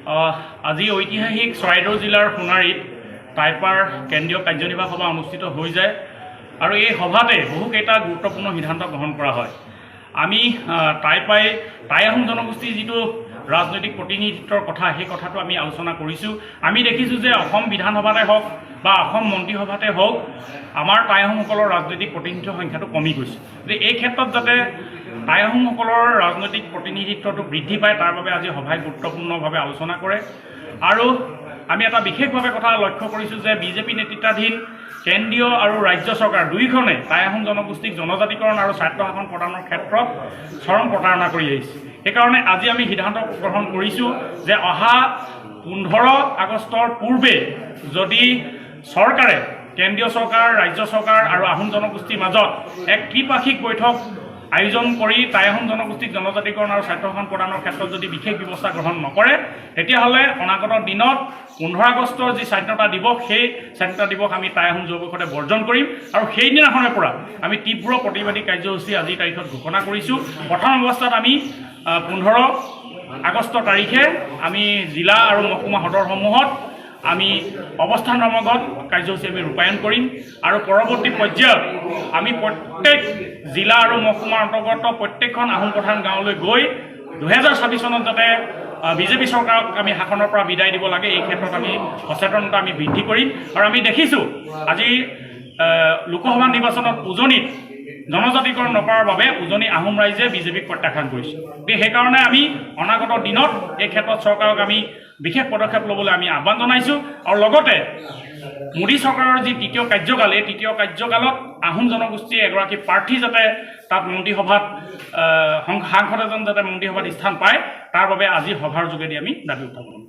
আজি ঐতিহাসিক চৰাইদেউ জিলাৰ সোণাৰীত টাইপাৰ কেন্দ্ৰীয় কাৰ্যনিৰ্বাহক সভা অনুষ্ঠিত হৈ যায় আৰু এই সভাতে বহুকেইটা গুৰুত্বপূৰ্ণ সিদ্ধান্ত গ্ৰহণ কৰা হয়। আমি টাই আহোম জনগোষ্ঠীৰ যিটো ৰাজনৈতিক প্ৰতিনিধিত্বৰ কথা সেই কথাটো আমি আলোচনা কৰিছোঁ। আমি দেখিছোঁ যে অসম বিধানসভাতে হওক বা অসম মন্ত্ৰীসভাতে হওক আমাৰ টাই আহোমসকলৰ ৰাজনৈতিক প্ৰতিনিধিত্বৰ সংখ্যাটো কমি গৈছে। গতিকে এই ক্ষেত্ৰত যাতে টাই আহোমসকলৰ ৰাজনৈতিক প্ৰতিনিধিত্বটো বৃদ্ধি পায় তাৰ বাবে আজি সভাই গুৰুত্বপূৰ্ণভাৱে আলোচনা কৰে। আৰু আমি এটা বিশেষভাৱে কথা লক্ষ্য কৰিছোঁ যে বিজেপি নেতৃত্বাধীন কেন্দ্ৰীয় আৰু ৰাজ্য চৰকাৰ দুয়োখনে টাই আহোম জনগোষ্ঠীক জনজাতিকৰণ আৰু স্বায়ত্তশাসন প্ৰদানৰ ক্ষেত্ৰত চৰম প্ৰতাৰণা কৰি আহিছে। সেইকাৰণে আজি আমি সিদ্ধান্ত গ্ৰহণ কৰিছোঁ যে অহা 15 আগষ্টৰ পূৰ্বে যদি চৰকাৰে কেন্দ্ৰীয় চৰকাৰ, ৰাজ্য চৰকাৰ আৰু আহোম জনগোষ্ঠীৰ মাজত এক ত্ৰিপাক্ষিক বৈঠক আয়োজন কৰি টাই আহোম জনগোষ্ঠীক জনজাতিকৰণ আৰু স্বায়ত্তশাসন প্ৰদানৰ ক্ষেত্ৰত যদি বিশেষ ব্যৱস্থা গ্ৰহণ নকৰে তেতিয়াহ'লে অনাগত দিনত 15 আগষ্টৰ যি স্বাধীনতা দিৱস সেই স্বাধীনতা দিৱস আমি টাই আহোম যুৱকতে বৰ্জন কৰিম আৰু সেইদিনাখনৰ পৰা আমি তীব্ৰ প্ৰতিবাদী কাৰ্যসূচী আজিৰ তাৰিখত ঘোষণা কৰিছোঁ। প্ৰথম অৱস্থাত আমি 15 আগষ্ট তাৰিখে আমি জিলা আৰু মহকুমা সদৰসমূহত আমি অৱস্থান ধৰ্মঘট কাৰ্যসূচী আমি ৰূপায়ণ কৰিম আৰু পৰৱৰ্তী পৰ্যায়ত আমি প্ৰত্যেক জিলা আৰু মহকুমাৰ অন্তৰ্গত প্ৰত্যেকখন আহোম প্ৰধান গাঁৱলৈ গৈ 2026 চনত যাতে বিজেপি চৰকাৰক আমি শাসনৰ পৰা বিদায় দিব লাগে এই ক্ষেত্ৰত আমি সচেতনতা আমি বৃদ্ধি কৰিম। আৰু আমি দেখিছোঁ আজি লোকসভা নিৰ্বাচনত উজনিত জনজাতিকৰণ নকৰাৰ বাবে উজনি আহোম ৰাইজে বিজেপিক প্ৰত্যাখ্যান কৰিছে। সেইকাৰণে আমি অনাগত দিনত এই ক্ষেত্ৰত চৰকাৰক আমি বিশেষ পদক্ষেপ ল'বলৈ আমি আহ্বান জনাইছোঁ। আৰু লগতে মোদী চৰকাৰৰ যি তৃতীয় কাৰ্যকাল এই তৃতীয় কাৰ্যকালত আহোম জনগোষ্ঠীৰ এগৰাকী প্ৰাৰ্থী যাতে তাত মন্ত্ৰীসভাত সাংসদ এজন যাতে মন্ত্ৰীসভাত স্থান পায় তাৰ বাবে আজি সভাৰ যোগেদি আমি দাবী উত্থাপন কৰিম।